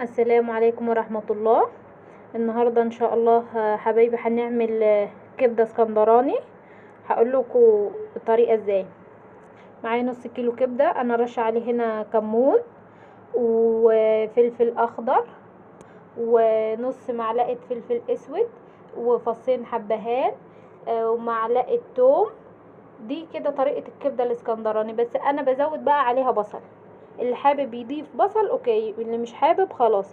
السلام عليكم ورحمة الله. النهاردة ان شاء الله حبايبي هنعمل كبدة اسكندراني. هقول لكم الطريقة ازاي. معايا نص كيلو كبدة، انا رش عليه هنا كمون وفلفل اخضر ونص معلقة فلفل اسود وفصين حبهان ومعلقة توم. دي كده طريقة الكبدة الاسكندراني، بس انا بزود بقى عليها بصل. اللي حابب يضيف بصل اوكي، اللي مش حابب خلاص.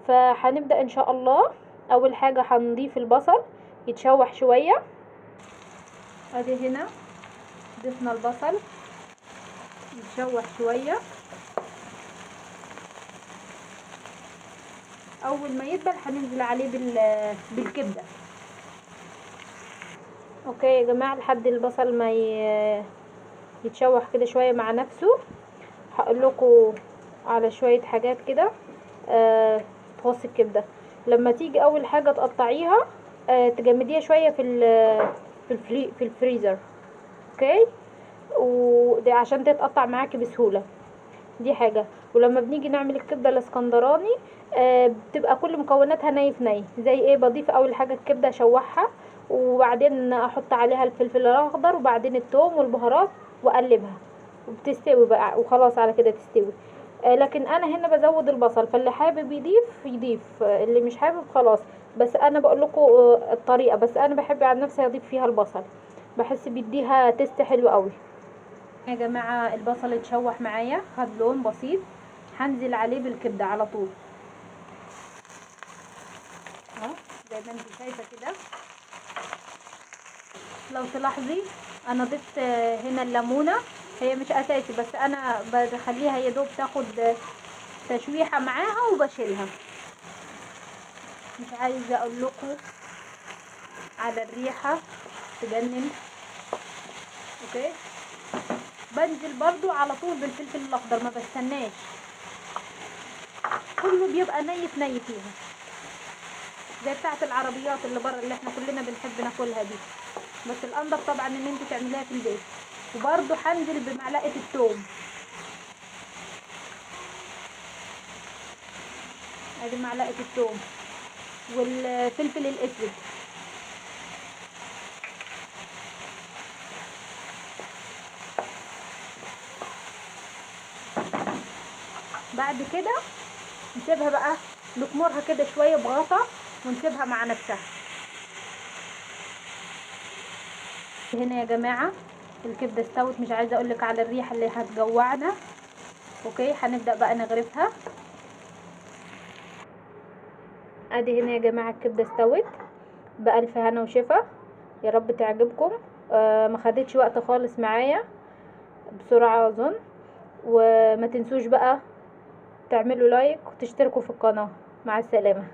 فهنبدأ ان شاء الله. اول حاجة هنضيف البصل يتشوح شوية. ادي هنا ضفنا البصل يتشوح شوية. اول ما يدبل هننزل عليه بالكبدة. اوكي يا جماعة، لحد البصل ما يتشوح كده شوية مع نفسه. هقول لكم على شوية حاجات كده تخص الكبدة. لما تيجي اول حاجة تقطعيها تجمديها شوية في الفريزر. اوكي، وده عشان تتقطع معاكي بسهولة. دي حاجة. ولما بنيجي نعمل الكبدة الاسكندراني بتبقى كل مكوناتها ني في ني. زي ايه؟ بضيف اول حاجة الكبدة اشوحها، وبعدين احط عليها الفلفل الاخضر وبعدين الثوم والبهارات واقلبها وبتستوي بقى، وخلاص على كده تستوي. لكن انا هنا بزود البصل، فاللي حابب يضيف يضيف، اللي مش حابب خلاص. بس انا بقول لكم الطريقة، بس انا بحب عن نفسي اضيف فيها البصل، بحس بيديها تيست حلو قوي. يا جماعة البصل اتشوح معايا، خد لون بسيط. هنزل عليه بالكبدة على طول اهو زي ما انت شايفة كده. لو تلاحظي انا ضفت هنا الليمونة، هي مش اساسي بس انا بخليها يا دوب تاخد تشويحة معاها وبشيلها. مش عايزة اقول لكم على الريحة تجنن. اوكي، بنزل برضو على طول بالفلفل الاخضر، ما بستناش، كله بيبقى ني في ني فيها، زي بتاعه العربيات اللي بره اللي احنا كلنا بنحب ناكلها دي. بس الانضف طبعا ان انت تعمليها في البيت. وبرضو هنزل بمعلقه الثوم. ادي معلقه الثوم والفلفل الاسود. بعد كده نسيبها بقى نكمرها كده شويه بغطا ونسيبها مع نفسها. هنا يا جماعه الكبده استوت، مش عايزه اقولك على الريحه اللي هتجوعنا. اوكي، هنبدا بقى نغرفها. ادي هنا يا جماعه الكبده استوت بألف هنا وشفا. يا رب تعجبكم. ما خدتش وقت خالص معايا، بسرعه اظن. وما تنسوش بقى تعملوا لايك وتشتركوا في القناه. مع السلامه.